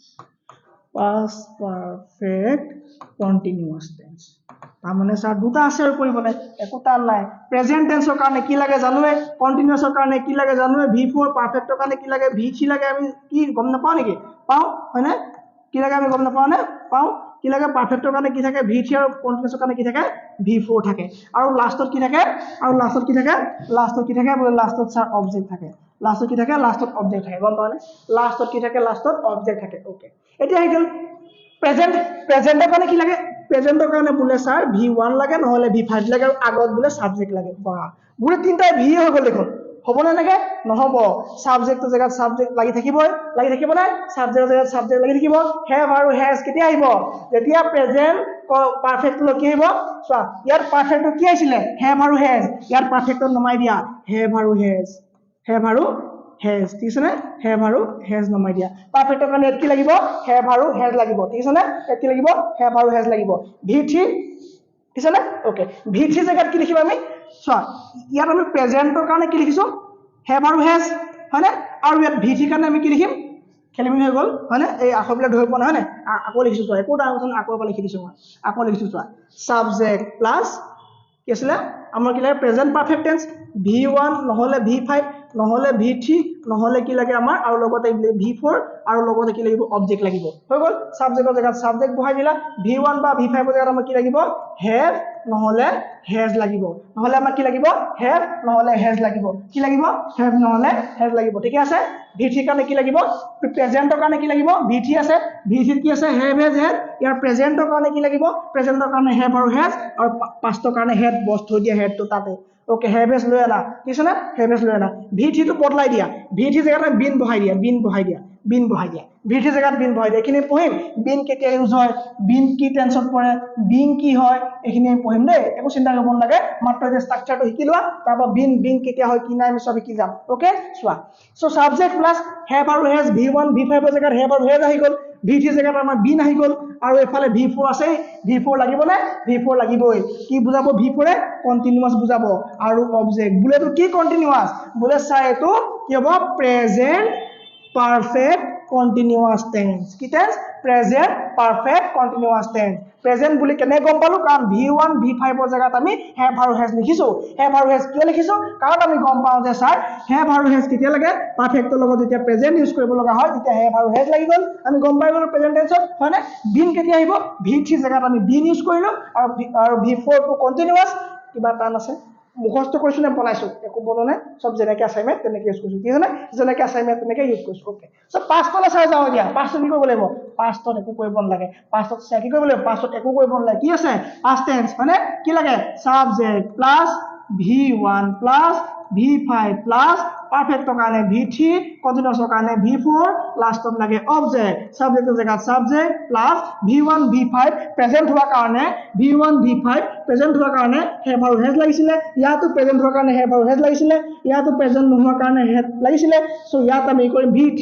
past perfect continuous tense তাৰমানে ছাৰ দুটা আছে আৰু কৰিবলৈ একো টান নাই প্ৰেজেণ্ট টেন্সৰ কাৰণে কি লাগে জানোৱে কণ্টিনিউৱাছৰ কাৰণে কি লাগে জানোৱে V4 পাৰফেক্টৰ কাৰণে কি লাগে V3 লাগে আমি কি গম নাপাওঁ নেকি পাওঁ হয়নে কি লাগে আমি গম নাপাওঁ নে পাওঁ কি লাগে পাৰফেক্টৰ কাৰণে কি থাকে V3 আৰু কণ্টিনিউৱাছৰ কাৰণে কি থাকে V4 থাকে আৰু লাষ্টত কি থাকে বোলে লাষ্টত ছাৰ অবজেক্ট থাকে লাষ্টত কি থাকে গম পাওঁ নে লাষ্টত কি থাকে অবজেক্ট থাকে ওকে এতিয়া আহি গ'ল প্ৰেজেণ্টৰ কাৰণে কি লাগে প্ৰেজেণ্টৰ কাৰণে বোলে ছাৰ V1 লাগে নহ'লে V5 লাগে আৰু আগত বোলে ছাবজেক্ট লাগে বাহ বোলে তিনিটাই ভি হৈ গ'ল দেখোন হ'বনে লাগে নহ'ব ছাবজেক্টৰ জেগাত ছাবজেক্ট লাগি থাকিব নাই ছাবজেক্টৰ জেগাত ছাবজেক্ট লাগি থাকিব হেভ আৰু হেজ কেতিয়া আহিব যেতিয়া প্ৰেজেণ্ট পাৰফেক্টটো কি আহিব চোৱা ইয়াত পাৰফেক্টটো কি আহিছিলে হেভ আৰু হেজ ইয়াত পাৰফেক্টত নমাই দিয়া হেভ আৰু হেজ ঠিক আছে নে হেভ আৰু হেজ নমাই দিয়া পাৰফেক্টৰ কাৰণে ইয়াত কি লাগিব হেভ আৰু হেজ লাগিব ঠিক আছে নে ইয়াত কি লাগিব হেভ আৰু হেজ লাগিব V3 ঠিক আছে নে ওকে V3 জেগাত কি লিখিম আমি চোৱা ইয়াত আমি প্ৰেজেণ্টৰ কাৰণে কি লিখিছোঁ হেভ আৰু হেজ হয়নে আৰু ইয়াত V3 কাৰণে আমি কি লিখিম খেলিমেলি হৈ গ'ল হয়নে এই আখৰবিলাক ধৰি পোৱা নাই হয়নে আকৌ লিখিছোঁ চোৱা একো ডাঙৰ কথা আকৌ এবাৰ লিখি দিছোঁ মই আকৌ লিখিছোঁ চোৱা ছাবজেক্ট প্লাছ কি আছিলে আমাৰ কি লাগে প্ৰেজেণ্ট পাৰফেক্ট টেন্স V1 নহ'লে V5 নহ'লে V3 নহ'লে কি লাগে আমাৰ আৰু লগতে V4 আৰু লগতে কি লাগিব অবজেক্ট লাগিব হৈ গ'ল ছাবজেক্টৰ জেগাত ছাবজেক্ট বহাই দিলা V1 বা V5 ৰ জেগাত আমাৰ কি লাগিব হেভ নহ'লে হেজ লাগিব নহ'লে আমাৰ কি লাগিব হেভ নহ'লে হেজ লাগিব কি লাগিব হেভ নহ'লে হেজ লাগিব ঠিকে আছে V3 কাৰণে কি লাগিব প্ৰেজেণ্টৰ কাৰণে কি লাগিব V3 আছে V3 কি আছে হেভ হেজ হেড ইয়াৰ প্ৰেজেণ্টৰ কাৰণে কি লাগিব প্ৰেজেণ্টৰ কাৰণে হেভ আৰু হেজ আৰু পাষ্টৰ কাৰণে হেড বস থৈ দিয়া হেডটো তাতে ওকে হেভ হেজ লৈ আনা ঠিক আছে না হেভ হেজ লৈ আনা V3 টো বদলাই দিয়া V3 জেগাত বিন বহাই দিয়া V3 জেগাত বিন বহাই দিয়া এইখিনি পঢ়িম বিন কেতিয়া ইউজ হয় বিন কি টেন্সত পৰে বিন কি হয় এইখিনি আমি পঢ়িম দেই একো চিন্তা কৰিব নালাগে মাত্ৰ যে ষ্ট্ৰাকচাৰটো শিকি লোৱা তাৰপৰা বিন কেতিয়া হয় কি নাই আমি চব শিকি যাম ওকে চোৱা চ' ছাবজেক্ট প্লাছ হেভ আৰু হেজ V1 V5 ৰ জেগাত হেভ আৰু হেজ আহি গ'ল V3 জেগাত আমাৰ বিন আহি গ'ল আৰু এফালে V4 আছে V4 লাগিবনে V4 লাগিবই কি বুজাব V4 কণ্টিনিউৱাছ বুজাব আৰু অবজেক্ট বোলেতো কি কণ্টিনিউৱাছ বোলে চাই এইটো কি হ'ব প্ৰেজেণ্ট পাৰফেক্ট কণ্টিনিউৱাছ টেন্স কি tense present perfect continuous tense present বুলি কেনে গম পালো কাৰণ V1 V5 ৰ জেগাত আমি হেভ আৰু হেজ লিখিছো হেভ আৰু হেজ কিয় লিখিছো কাৰণ আমি গম পাওঁ যে ছাৰ হেভ আৰু হেজ কেতিয়া লাগে পাৰফেক্টৰ লগত যেতিয়া প্ৰেজেণ্ট ইউজ কৰিব লগা হয় তেতিয়া হেভ আৰু হেজ লাগি গ'ল আমি গম পাই গ'লো প্ৰেজেণ্ট টেন্সত হয়নে বিন কেতিয়া আহিব V3 জেগাত আমি বিন ইউজ কৰিলো আৰু V4 টো কণ্টিনিউৱাছ কিবা টান আছে মুখস্থ কৰিছো নে বনাইছো একো বনোৱা নাই চব যেনেকৈ আছাইনমেণ্ট তেনেকৈ ইউজ কৰিছো ঠিক আছে নে যেনেকৈ আছাইনমেণ্ট তেনেকৈ ইউজ কৰিছো ওকে চ' পাষ্টলৈ চাই যাওঁ এতিয়া পাষ্টত কি কৰিব লাগিব পাষ্টত একো কৰিব নালাগে পাষ্টত কি কৰিব লাগিব পাষ্টত একো কৰিব নালাগে কি আছে পাষ্ট টেন্স হয়নে কি লাগে subject plus V1 plus V5 plus পাৰফেক্টৰ কাৰণে V3 কণ্টিনিউৱাছৰ কাৰণে V4 লাষ্টত লাগে অবজেক্ট ছাবজেক্টৰ জেগাত subject plus V1 V5 present হোৱাৰ কাৰণে V1 V5 প্ৰেজেণ্ট হোৱাৰ কাৰণে হেভ আৰু হেজ লাগিছিলে ইয়াতো প্ৰেজেণ্ট হোৱাৰ কাৰণে হেভ আৰু হেজ লাগিছিলে ইয়াতো প্ৰেজেণ্ট নোহোৱাৰ কাৰণে হেড লাগিছিলে চ' ইয়াত আমি কৰিম V3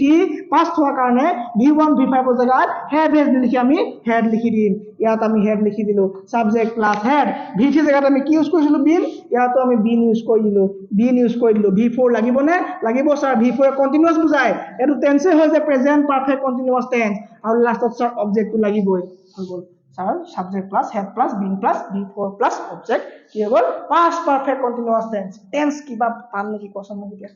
পাষ্ট হোৱাৰ কাৰণে V1 V5 ৰ জেগাত হেভ হেজ লিখি আমি হেড লিখি দিম ইয়াত আমি হেড লিখি দিলো ছাবজেক্ট প্লাছ হেড V3 জেগাত আমি কি ইউজ কৰিছিলো বিন ইয়াতো আমি বিন ইউজ কৰি দিলো V4 লাগিবনে লাগিব ছাৰ V4 কণ্টিনিউৱাছ বুজায় এইটো টেন্সে হয় যে প্ৰেজেণ্ট পাৰফেক্ট কণ্টিনিউৱাছ টেন্স আৰু লাষ্টত ছাৰ অবজেক্টটো লাগিবই হৈ গ'ল sir subject plus had plus been plus V four plus object কি হৈ গ'ল past perfect continuous tense tense কিবা টান নেকি কোৱাচোন মোক এতিয়া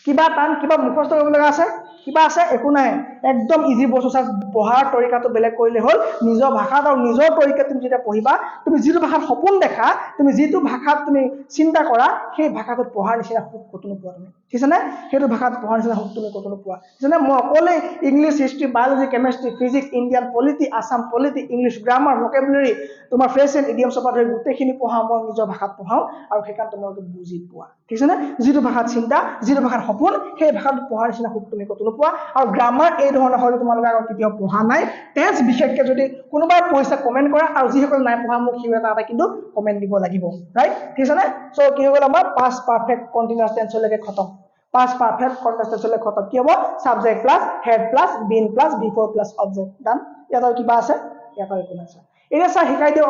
কিবা টান কিবা মুখস্থ কৰিব লগা আছে কিবা আছে একো নাই একদম ইজি বস্তু চাই পঢ়াৰ তৰিকাটো বেলেগ কৰিলে হ'ল নিজৰ ভাষাত আৰু নিজৰ তৰিকাত তুমি যেতিয়া পঢ়িবা তুমি যিটো ভাষাত সপোন দেখা তুমি যিটো ভাষাত তুমি চিন্তা কৰা সেই ভাষাটোত পঢ়াৰ নিচিনা সুখ কতো নোপোৱা তুমি ঠিক আছে নে সেইটো ভাষাত পঢ়াৰ নিচিনা সুখ তুমি কতো নোপোৱা যেনে মই অকলে English history biology chemistry physics Indian polity Assam polity English grammar vocabulary তোমাৰ ফ্ৰেজ এণ্ড ইডিয়মছ পৰা ধৰি গোটেইখিনি পঢ়াওঁ মই নিজৰ ভাষাত পঢ়াওঁ আৰু সেইকাৰণে তোমালোকে বুজি পোৱা ঠিক আছে নে যিটো ভাষাত চিন্তা যিটো ভাষাত সপোন সেই ভাষাত পঢ়াৰ নিচিনা সুখ তুমি কতো নোপোৱা আৰু গ্ৰামাৰ এই ধৰণৰ হয়তো তোমালোকে আগত কেতিয়াও পঢ়া নাই টেন্স বিশেষকৈ যদি কোনোবাই পইচা কমেণ্ট কৰা আৰু যিসকল নাই পঢ়া মোক সিও এটা কিন্তু কমেণ্ট দিব লাগিব ৰাইট ঠিক আছে নে চ' কি হৈ গ'ল আমাৰ পাষ্ট পাৰফেক্ট কণ্টিনিউয়াছ টেন্সলৈকে খতম past perfect contested চলে খতম কি হ'ব subject plus had plus been plus before plus object done ইয়াত আৰু কিবা আছে ইয়াত আৰু একো নাই এতিয়া স্যাৰ শিকাই দিও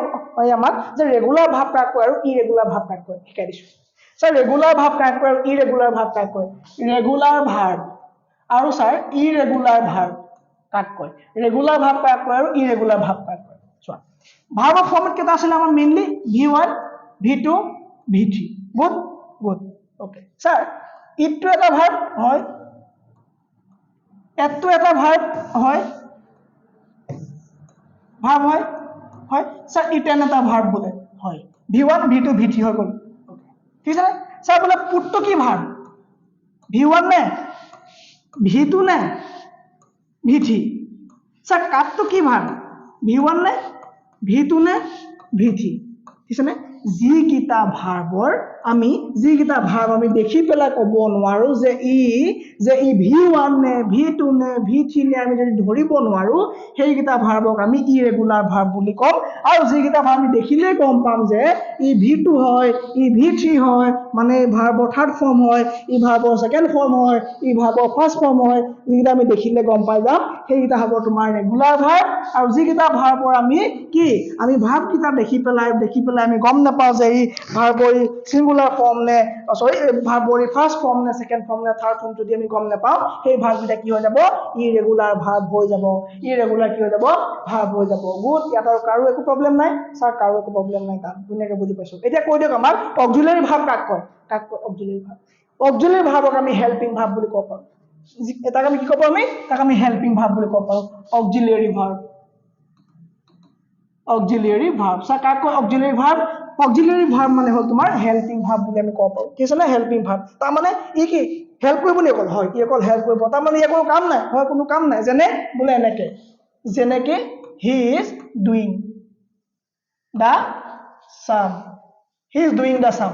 আমাক যে ৰেগুলাৰ ভাব কাক কয় আৰু ইৰেগুলাৰ ভাব কাক কয় শিকাই দিছো স্যাৰ ৰেগুলাৰ ভাব কাক কয় আৰু ইৰেগুলাৰ ভাব কাক কয় ৰেগুলাৰ ভাব আৰু স্যাৰ ইৰেগুলাৰ ভাব কাক কয় ৰেগুলাৰ ভাব কাক কয় আৰু ইৰেগুলাৰ ভাব কাক কয় চোৱা ভাৰ্বৰ ফৰ্মেট কেইটা আছিল আমাৰ mainly v1 v2 v3 good good okay sir ইটটো এটা ভার্ব হয় এটটো এটা ভার্ব হয় হয় স্যার ইটেন এটা ভার্ব বলে হয় v1 v2 v3 হৈ গ'ল ওকে ঠিক আছে স্যার বলে পুটটো কি ভার্ব v1 নে v2 নে v3 স্যার কাটটো কি ভার্ব v1 নে v2 নে v3 ঠিক আছে যিকিটা ভাৰ্বৰ আমি দেখি পেলাই ক'ব নোৱাৰো যে ই v1 নে v2 নে v3 নে আমি যদি ধৰিব নোৱাৰো সেইকিটা ভাৰ্বক আমি ইৰেগুলাৰ ভাৰ্ব বুলি কম আৰু যিকিটা ভাৰ্ব আমি দেখিলেই গম পাম যে ই v2 হয় ই v3 হয় মানে ভাৰ্বৰ থাৰ্ড ফৰ্ম হয় ই ভাৰ্বৰ সেকেন্ড ফৰ্ম হয় ই ভাৰ্বৰ ফাৰ্ষ্ট ফৰ্ম হয় যিকিটা আমি দেখিলে গম পাই যাম সেইকিটা হ'ব তোমাৰ ৰেগুলাৰ ভাৰ্ব আৰু যিকিটা ভাৰ্বৰ আমি ভাৰ্ব কিটা দেখি পেলাই আমি গম নাপাওঁ যে ই ভাৰ্বৰি সিঙ্গুলাৰ ফৰ্ম নে সৰি ভাৰ্বৰি ফাৰ্ষ্ট ফৰ্ম নে সেকেন্ড ফৰ্ম নে থাৰ্ড ফৰ্ম যদি আমি গম নাপাওঁ সেই ভাৰ্ব কিটা কি হৈ যাব ইৰেগুলাৰ ভাৰ্ব হৈ যাব ইৰেগুলাৰ কি হৈ যাব ভাৰ্ব হৈ যাব গুড ইয়াত আৰু কাৰো একো প্ৰবলেম নাই স্যাৰ কাৰো একো প্ৰবলেম নাই তাত ধুনীয়াকৈ বুজি পাইছো এতিয়া কৈ দিয়ক আমাক অক্সিলাৰি ভাৰ্ব কাক কয় অক্সিলাৰি ভাৰ্বক আমি হেল্পিং ভাৰ্ব বুলি ক'ব পাৰোঁ এটাক আমি কি ক'ব আমি তাক আমি হেল্পিং ভাৰ্ব বুলি ক'ব পাৰোঁ অক্সিলাৰি ভাৰ্ব অক্সিলাৰি ভাৰ্ব স্যাৰ কাক কয় অক্সিলাৰি ভাৰ্ব মানে হ'ল তোমাৰ হেল্পিং ভাৰ্ব বুলি আমি ক'ব পাৰোঁ ঠিক আছে না হেল্পিং ভাৰ্ব তাৰ মানে ই কি হেল্প কৰিব বুলি অকল হয় ই অকল হেল্প কৰিব তাৰ মানে ইয়াৰ কোনো কাম নাই হয় কোনো কাম নাই বোলে যেনেকে হি ইজ ডুইং দা সাম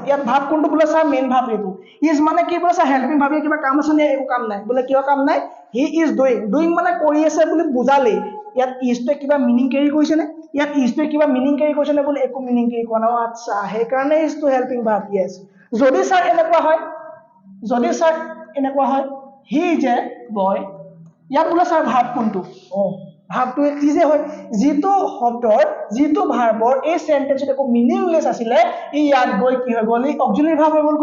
ইয়াত ভাব কোনটো বোলে স্যাৰ মেইন ভাব এইটো ইজ মানে কি বোলে স্যাৰ হেল্পিং ভাবে কিবা কাম আছে নে একো কাম নাই বোলে কিয় কাম নাই হি ইজ ডুইং মানে কৰি আছে বুলি বুজালে ইয়াত ইজটোৱে কিবা মিনিং কেৰি কৰিছে নে বোলে একো মিনিং কেৰি কৰা নাই আচ্ছা সেইকাৰণে ইজটো হেল্পিং ভাব ইয়েছ যদি স্যাৰ এনেকুৱা হয় হি ইজ এ বয় ইয়াত বোলে স্যাৰ ভাব কোনটো ভাবটো ইজে হয় যিটো শব্দৰ যিটো ভাৰ্বৰ এই সেন্টেন্সত একো মিনিংলেস আছিলে ই ইয়াত গৈ কি হৈ গ'ল ই অক্সিলাৰি ভাৰ্ব হৈ গ'ল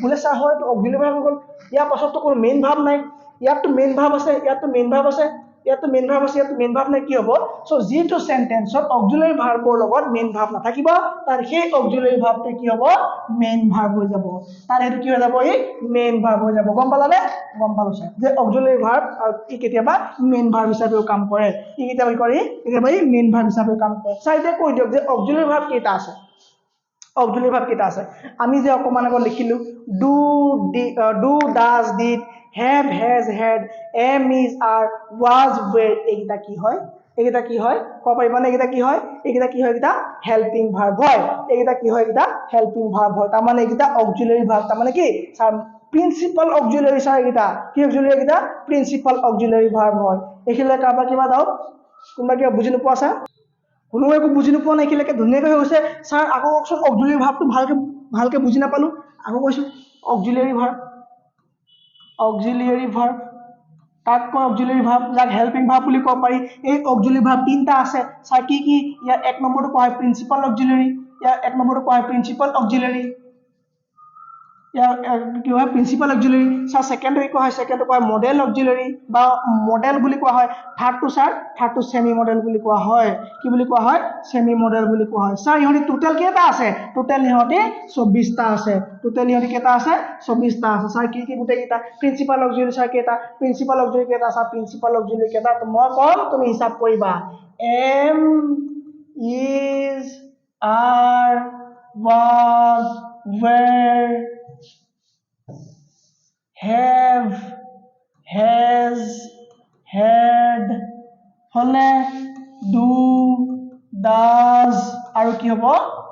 বোলে স্যাৰ হয় তো অক্সিলাৰি ভাৰ্ব হৈ গ'ল ইয়াৰ পাছততো কোনো মেইন ভাৰ্ব নাই ইয়াততো মেইন ভাৰ্ব আছে ইয়াততো মেইন ভাৰ্ব নাই কি হ'ব সো যিটো সেন্টেন্সত অক্সিলাৰি ভাৰ্বৰ লগত মেইন ভাৰ্ব নাথাকিব তাৰ সেই অক্সিলাৰি ভাৰ্বটো কি হ'ব মেইন ভাৰ্ব হৈ যাব তাৰ এটো কি হৈ যাব ই মেইন ভাৰ্ব হৈ যাব গম পালানে গম পালো স্যাৰ যে অক্সিলাৰি ভাৰ্ব আৰু কি কেতিয়াবা মেইন ভাৰ্ব হিচাপেও কাম কৰে ই কেতিয়াবা ই মেইন ভাৰ্ব হিচাপে কাম কৰে স্যাৰ এতিয়া কৈ দিয়ক যে অক্সিলাৰি ভাৰ্ব কেইটা আছে আমি যে অকমান আগত লিখিলো do does did have has had am is are was were এইটা কি হয় কব পাৰিবা নে এইটা কি হয় এটা হেল্পিং ভাৰ্ব হয় এইটা কি হয় এটা হেল্পিং ভাৰ্ব হয় তাৰ মানে এইটা অক্সিলাৰি ভাৰ্ব তাৰ মানে কি স্যাৰ প্ৰিন্সিপাল অক্সিলাৰি স্যাৰ এইটা কি অক্সিলাৰি এইটা প্ৰিন্সিপাল অক্সিলাৰি ভাৰ্ব হয় এখিলে কাবা কিবা দাও কোনবা কিবা বুজি নোপোৱা স্যাৰ কোনো একো বুজি নোপোৱা নাই এখিলেকে ধুনীয়াকৈ হৈছে স্যাৰ আকৌ অকচোন অক্সিলাৰি ভাৰ্বটো ভালকে বুজি নাপালো আকৌ কৈছো অক্সিলাৰি ভাৰ্ব কাক কয় অক্সিলাৰি ভাৰ্ব যাক হেল্পিং ভাৰ্ব বুলি কব পাৰি এই অক্সিলাৰি ভাৰ্ব তিনটা আছে স্যাৰ কি ইয়াৰ এক নম্বৰটো কোৱা হয় প্ৰিন্সিপাল অক্সিলাৰি ইয়াৰ এক নম্বৰটো কোৱা হয় প্ৰিন্সিপাল অক্সিলাৰি কি হয় প্ৰিন্সিপাল অক্সিলাৰী ছাৰ ছেকেণ্ডটো কোৱা হয় ছেকেণ্ডটো কোৱা হয় মডেল অক্সিলাৰী বা মডেল বুলি কোৱা হয় থাৰ্ডটো ছেমি মডেল বুলি কোৱা হয় কি বুলি কোৱা হয় ছেমি মডেল বুলি কোৱা হয় ছাৰ ইহঁতি টোটেল কেইটা আছে টোটেল ইহঁতি 24টা আছে টোটেল ইহঁতি কেইটা আছে 24টা আছে ছাৰ কি কি গোটেইকেইটা প্ৰিন্সিপাল অক্সিলাৰী ছাৰ কেইটা প্ৰিন্সিপাল অক্সিলাৰী কেইটা ছাৰ প্ৰিন্সিপাল অক্সিলাৰী কেইটা মই ক'ম তুমি হিচাপ কৰিবা am is are was were have has had হলে do does আৰু কি হ'ব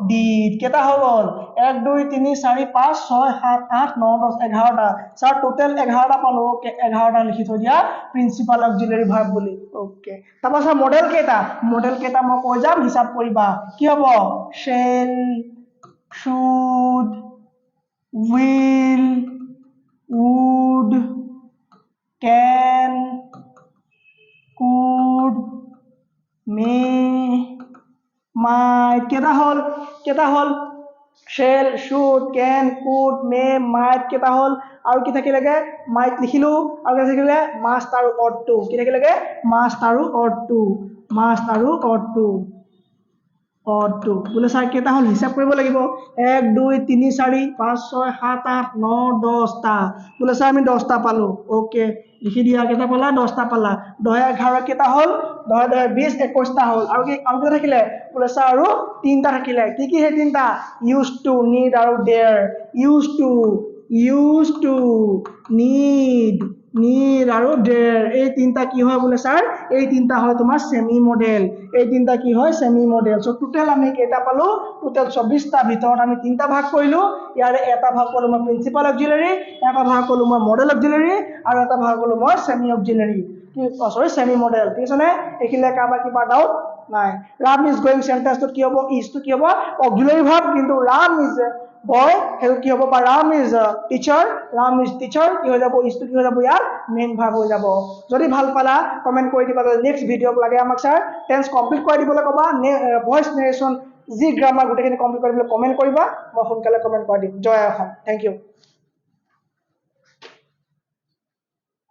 did কেটা হৈ গ'ল 1 2 3 4 5 6 7 8 9 10 11টা স্যার টোটাল 11টা পালো ওকে 11টা লিখি থৈ দিয়া প্ৰিন্সিপাল অক্সিলাৰী ভাৰ্ব বুলি ওকে তাপা স্যাৰ মডেল কেটা মই কৈ যাম হিচাপ কৰিবা কি হ'ব shall should will would can could may might কেটা হল shall should can could may might কেটা হল আৰু কি থাকিলেগে might লিখিলো আৰু কি থাকিলে must আৰু ought to কি থাকিলেগে must আৰু ought to বোলে ছাৰ কেইটা হল হিচাপ কৰিব লাগিব 1 2 3 4 5 6 7 8 9 10টা বোলে ছাৰ আমি 10টা পালো ওকে লিখি দিয়া কেইটা পালা 10টা পালা 10 11 কেইটা হল 10 10 20 21টা হল আৰু কি থাকিলে বোলে ছাৰ আৰু তিনটা থাকিলে কি কি সেই তিনটা used to need আৰু dare used to need আৰু dare এই তিনটা কি হয় বোলে ছাৰ এই তিনটা হয় তোমাৰ সেমি মডেল এই তিনটা কি হয় সেমি মডেল সো টোটাল আমি কেইটা পালো টোটাল 24টা ভিতৰত আমি তিনটা ভাগ কৰিলো ইয়াৰে এটা ভাগ কৰিলো মই প্ৰিন্সিপাল অক্সিলাৰী এটা ভাগ কৰিলো মই মডেল অক্সিলাৰী আৰু এটা ভাগ কৰিলো মই সেমি অক্সিলাৰী কি সেমি মডেল ঠিক আছে নে এখিলে কাবা কিবা ডাউট নাই ৰাম ইজ গোইং সেন্টেন্সটো কি হ'ব ইজ টো কি হ'ব অক্সিলাৰী ভাৰ্ব কিন্তু ৰাম ইজ boy হেল কি হ'ব বা ৰাম ইজ টিচাৰ কি হৈ যাব ইজ টো কি হৈ যাব ইয়াৰ মেইন ভাৰ্ব হৈ যাব যদি ভাল পালা কমেন্ট কৰি দিবা নেক্সট ভিডিঅ লাগে আমাক স্যাৰ টেন্স কমপ্লিট কৰি দিবলৈ ক'বা ভয়েস নেৰেশন জি গ্ৰামাৰ গোটেইখিনি কমপ্লিট কৰিবলৈ কমেন্ট কৰিবা মই সোনকালে কমেন্ট কৰি দিম জয় অসম থ্যাংক ইউ